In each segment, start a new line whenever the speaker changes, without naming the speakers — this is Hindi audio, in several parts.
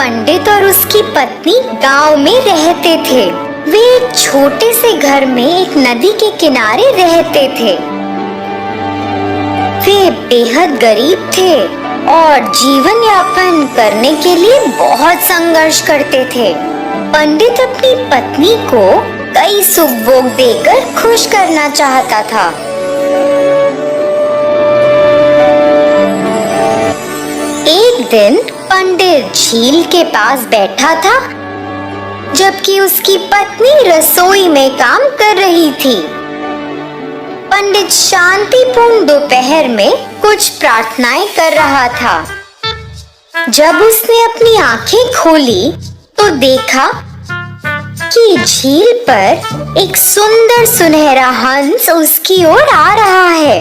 पंडित और उसकी पत्नी गांव में रहते थे। वे एक छोटे से घर में एक नदी के किनारे रहते थे। वे बेहद गरीब थे और जीवन यापन करने के लिए बहुत संघर्ष करते थे। पंडित अपनी पत्नी को कई सुख भोग देकर खुश करना चाहता था। एक दिन पंडित झील के पास बैठा था, जबकि उसकी पत्नी रसोई में काम कर रही थी। पंडित शांतिपूर्ण दोपहर में कुछ प्रार्थनाएं कर रहा था। जब उसने अपनी आंखें खोली तो देखा कि झील पर एक सुंदर सुनहरा हंस उसकी ओर आ रहा है।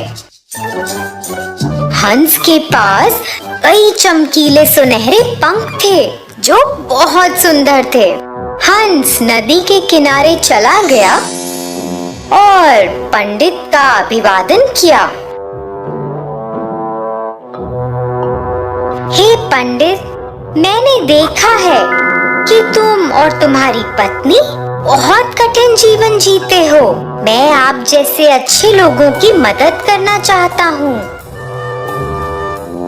हंस के पास कई चमकीले सुनहरे पंख थे जो बहुत सुंदर थे। हंस नदी के किनारे चला गया और पंडित का अभिवादन किया। हे पंडित, मैंने देखा है कि तुम और तुम्हारी पत्नी बहुत कठिन जीवन जीते हो। मैं आप जैसे अच्छे लोगों की मदद करना चाहता हूँ।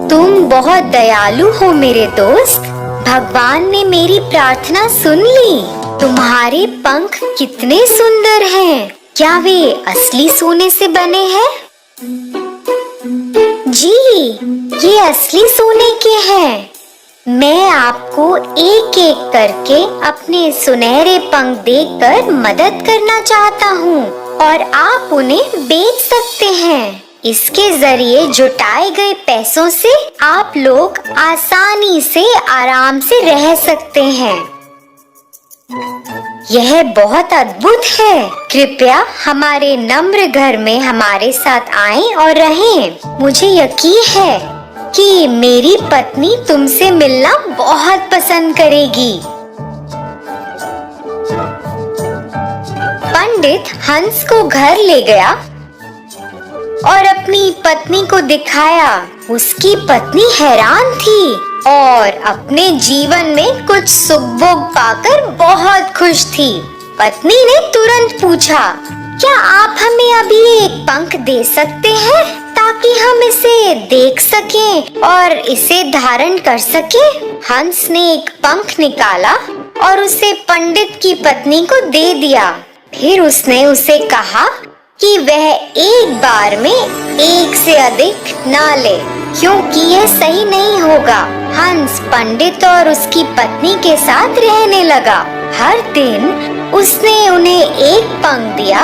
तुम बहुत दयालु हो मेरे दोस्त। भगवान ने मेरी प्रार्थना सुन ली। तुम्हारे पंख कितने सुंदर हैं। क्या वे असली सोने से बने हैं? जी, ये असली सोने के हैं। मैं आपको एक एक करके अपने सुनहरे पंख देकर मदद करना चाहता हूँ और आप उन्हें बेच सकते हैं। इसके जरिए जुटाए गए पैसों से आप लोग आसानी से आराम से रह सकते हैं। यह बहुत अद्भुत है। कृपया हमारे नम्र घर में हमारे साथ आएं और रहें। मुझे यकीन है कि मेरी पत्नी तुमसे मिलना बहुत पसंद करेगी। पंडित हंस को घर ले गया और अपनी पत्नी को दिखाया। उसकी पत्नी हैरान थी और अपने जीवन में कुछ सुख भोग पाकर बहुत खुश थी। पत्नी ने तुरंत पूछा, क्या आप हमें अभी एक पंख दे सकते हैं ताकि हम इसे देख सकें और इसे धारण कर सकें? हंस ने एक पंख निकाला और उसे पंडित की पत्नी को दे दिया। फिर उसने उसे कहा कि वह एक बार में एक से अधिक ना ले, क्योंकि यह सही नहीं होगा। हंस पंडित और उसकी पत्नी के साथ रहने लगा। हर दिन उसने उन्हें एक पंख दिया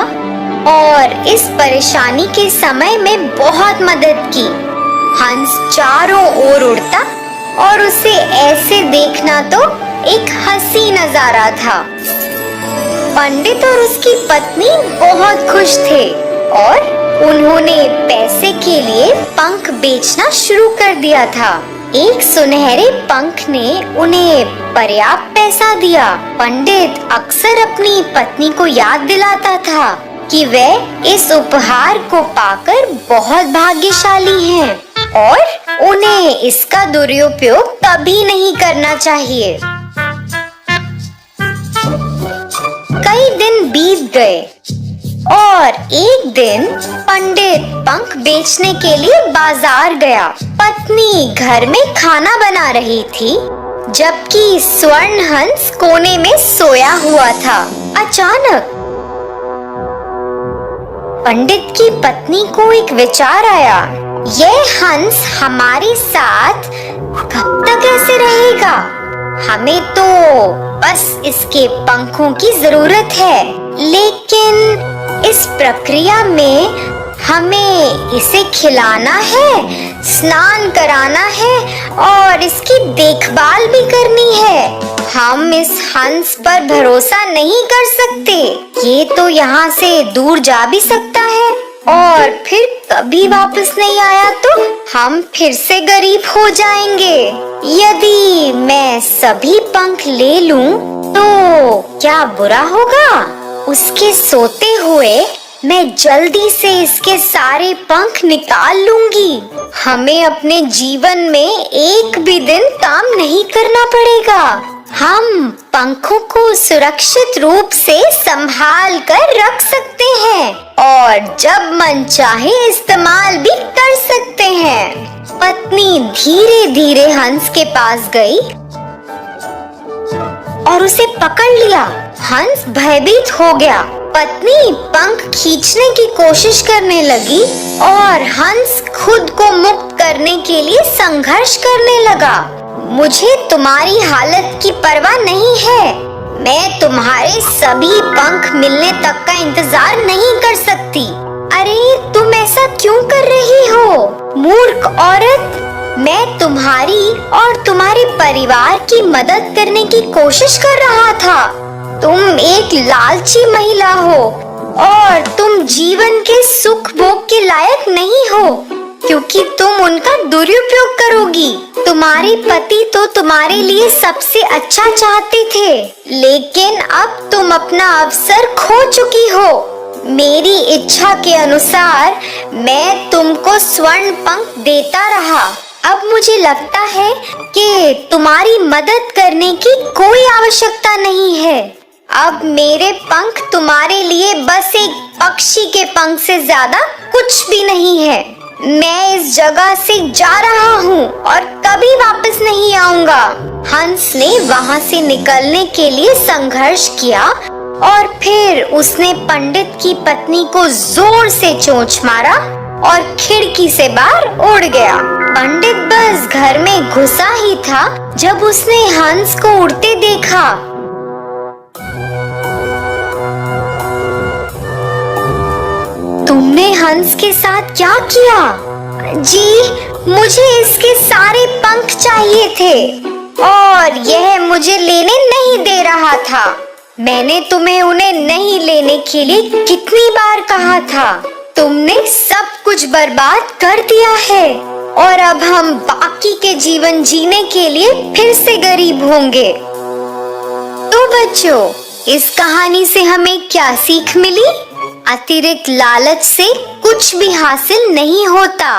और इस परेशानी के समय में बहुत मदद की। हंस चारों ओर उड़ता और उसे ऐसे देखना तो एक हंसी नजारा था। पंडित और उसकी पत्नी बहुत खुश थे और उन्होंने पैसे के लिए पंख बेचना शुरू कर दिया था। एक सुनहरे पंख ने उन्हें पर्याप्त पैसा दिया। पंडित अक्सर अपनी पत्नी को याद दिलाता था कि वह इस उपहार को पाकर बहुत भाग्यशाली हैं और उन्हें इसका दुरुपयोग कभी नहीं करना चाहिए। कई दिन बीत गए और एक दिन पंडित पंख बेचने के लिए बाजार गया। पत्नी घर में खाना बना रही थी, जबकि स्वर्ण हंस कोने में सोया हुआ था। अचानक पंडित की पत्नी को एक विचार आया, यह हंस हमारे साथ कब तक ऐसे रहेगा? हमें तो बस इसके पंखों की जरूरत है, लेकिन इस प्रक्रिया में हमें इसे खिलाना है, स्नान कराना है और इसकी देखभाल भी करनी है। हम इस हंस पर भरोसा नहीं कर सकते। ये तो यहाँ से दूर जा भी सकता है और फिर कभी वापस नहीं आया तो हम फिर से गरीब हो जाएंगे। यदि मैं सभी पंख ले लूं तो क्या बुरा होगा? उसके सोते हुए मैं जल्दी से इसके सारे पंख निकाल लूंगी। हमें अपने जीवन में एक भी दिन काम नहीं करना पड़ेगा। हम पंखों को सुरक्षित रूप से संभाल कर रख सकते हैं और जब मन चाहे इस्तेमाल भी कर सकते हैं। पत्नी धीरे धीरे हंस के पास गई और उसे पकड़ लिया। हंस भयभीत हो गया। पत्नी पंख खींचने की कोशिश करने लगी और हंस खुद को मुक्त करने के लिए संघर्ष करने लगा। मुझे तुम्हारी हालत की परवाह नहीं है। मैं तुम्हारे सभी पंख मिलने तक का इंतजार नहीं कर सकती। अरे तुम ऐसा क्यों कर रही हो, मूर्ख औरत? मैं तुम्हारी और तुम्हारे परिवार की मदद करने की कोशिश कर रहा था। तुम एक लालची महिला हो और तुम जीवन के सुख भोग के लायक नहीं हो, क्योंकि तुम उनका दुरुपयोग करोगी। तुम्हारे पति तो तुम्हारे लिए सबसे अच्छा चाहते थे, लेकिन अब तुम अपना अवसर खो चुकी हो। मेरी इच्छा के अनुसार मैं तुमको स्वर्ण पंख देता रहा। अब मुझे लगता है कि तुम्हारी मदद करने की कोई आवश्यकता नहीं है। अब मेरे पंख तुम्हारे लिए बस एक पक्षी के पंख से ज्यादा कुछ भी नहीं है। मैं इस जगह से जा रहा हूँ और कभी वापस नहीं आऊंगा। हंस ने वहाँ से निकलने के लिए संघर्ष किया और फिर उसने पंडित की पत्नी को जोर से चोंच मारा और खिड़की से बाहर उड़ गया। पंडित बस घर में घुसा ही था जब उसने हंस को उड़ते देखा। तुमने हंस के साथ क्या किया? जी, मुझे इसके सारे पंख चाहिए थे और यह मुझे लेने नहीं दे रहा था। मैंने तुम्हें उन्हें नहीं लेने के लिए कितनी बार कहा था। तुमने सब कुछ बर्बाद कर दिया है और अब हम बाकी के जीवन जीने के लिए फिर से गरीब होंगे। तो बच्चों, इस कहानी से हमें क्या सीख मिली? अतिरिक्त लालच से कुछ भी हासिल नहीं होता।